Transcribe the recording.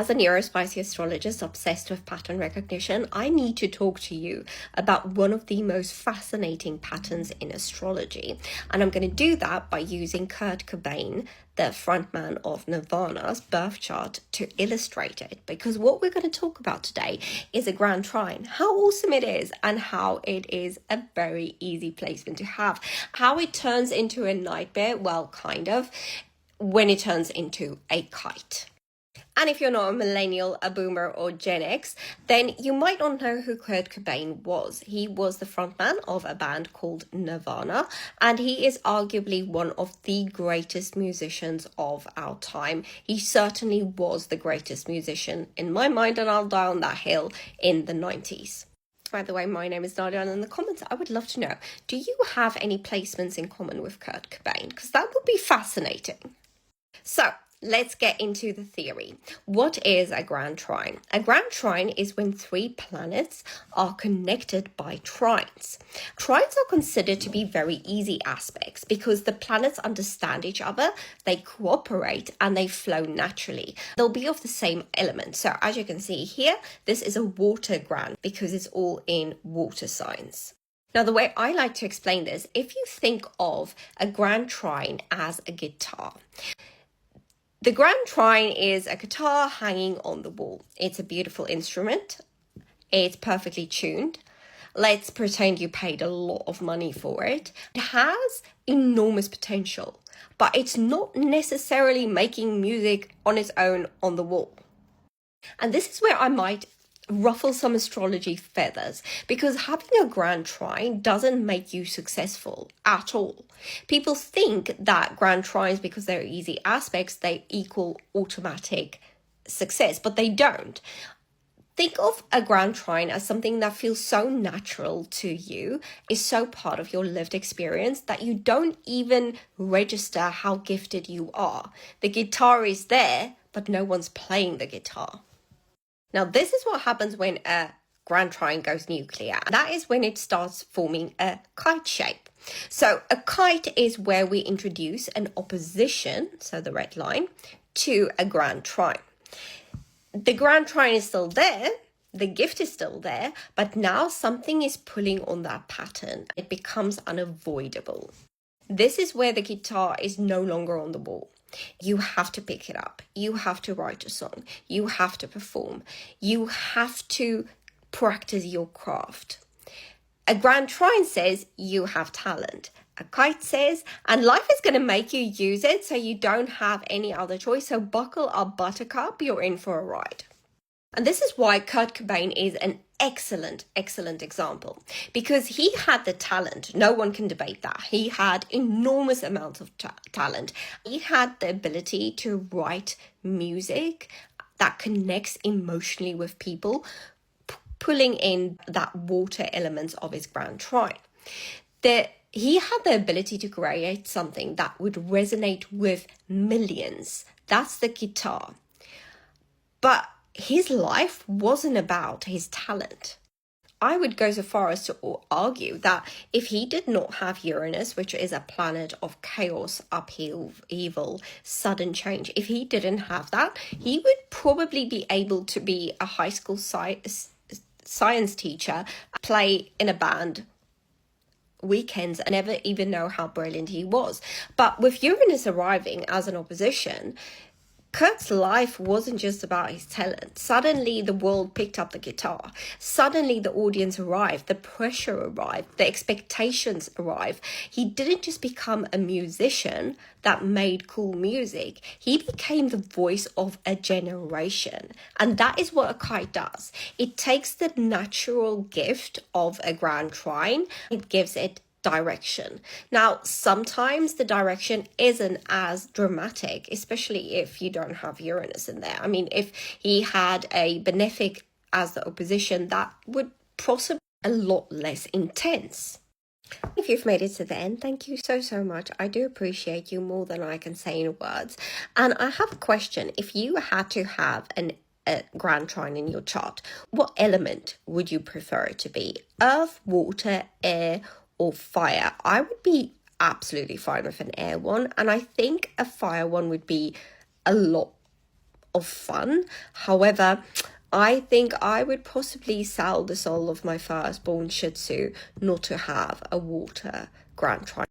As a neurospicy astrologist obsessed with pattern recognition, I need to talk to you about one of the most fascinating patterns in astrology. And I'm going to do that by using Kurt Cobain, the frontman of Nirvana's birth chart, to illustrate it. Because what we're going to talk about today is a grand trine, how awesome it is, and how it is a very easy placement to have. How it turns into a nightmare, well, kind of, when it turns into a kite. And if you're not a millennial, a boomer, or Gen X, then you might not know who Kurt Cobain was. He was the frontman of a band called Nirvana, and he is arguably one of the greatest musicians of our time. He certainly was the greatest musician in my mind, and I'll die on that hill in the 90s. By the way, my name is Nadia, and in the comments, I would love to know, do you have any placements in common with Kurt Cobain? Because that would be fascinating. So, let's get into the theory. What is a grand trine? A grand trine is when three planets are connected by trines. Trines are considered to be very easy aspects because the planets understand each other, they cooperate, and they flow naturally. They'll be of the same element. So as you can see here, this is a water grand because it's all in water signs. Now, the way I like to explain this, if you think of a grand trine as a guitar, the grand trine is a guitar hanging on the wall. It's a beautiful instrument. It's perfectly tuned. Let's pretend you paid a lot of money for it. It has enormous potential, but it's not necessarily making music on its own on the wall. And this is where I might ruffle some astrology feathers, because having a grand trine doesn't make you successful at all. People think that grand trines, because they're easy aspects, they equal automatic success, but they don't. Think of a grand trine as something that feels so natural to you, is so part of your lived experience that you don't even register how gifted you are. The guitar is there, but no one's playing the guitar. Now, this is what happens when a grand trine goes nuclear. That is when it starts forming a kite shape. So a kite is where we introduce an opposition, so the red line, to a grand trine. The grand trine is still there, the gift is still there, but now something is pulling on that pattern. It becomes unavoidable. This is where the guitar is no longer on the wall. You have to pick it up. You have to write a song. You have to perform. You have to practice your craft. A grand trine says you have talent. A kite says, and life is going to make you use it, so you don't have any other choice. So buckle up, buttercup, you're in for a ride. And this is why Kurt Cobain is an excellent example, because he had the talent. No one can debate that. He had enormous amounts of talent. He had the ability to write music that connects emotionally with people, pulling in that water element of his grand trine. He had the ability to create something that would resonate with millions. That's the guitar. But his life wasn't about his talent. I would go so far as to argue that if he did not have Uranus, which is a planet of chaos, upheaval, sudden change, if he didn't have that, he would probably be able to be a high school science teacher, play in a band weekends, and never even know how brilliant he was. But with Uranus arriving as an opposition, Kurt's life wasn't just about his talent. Suddenly, the world picked up the guitar. Suddenly, the audience arrived. The pressure arrived. The expectations arrived. He didn't just become a musician that made cool music. He became the voice of a generation. And that is what a kite does. It takes the natural gift of a grand trine. It gives it direction. Now, sometimes the direction isn't as dramatic, especially if you don't have Uranus in there. I mean, if he had a benefic as the opposition, that would possibly be a lot less intense. If you've made it to the end, thank you so much. I do appreciate you more than I can say in words. And I have a question. If you had to have a grand trine in your chart, what element would you prefer it to be? Earth, water, air, or fire? I would be absolutely fine with an air one, and I think a fire one would be a lot of fun. However, I think I would possibly sell the soul of my firstborn Shih Tzu not to have a water Grand Triangle.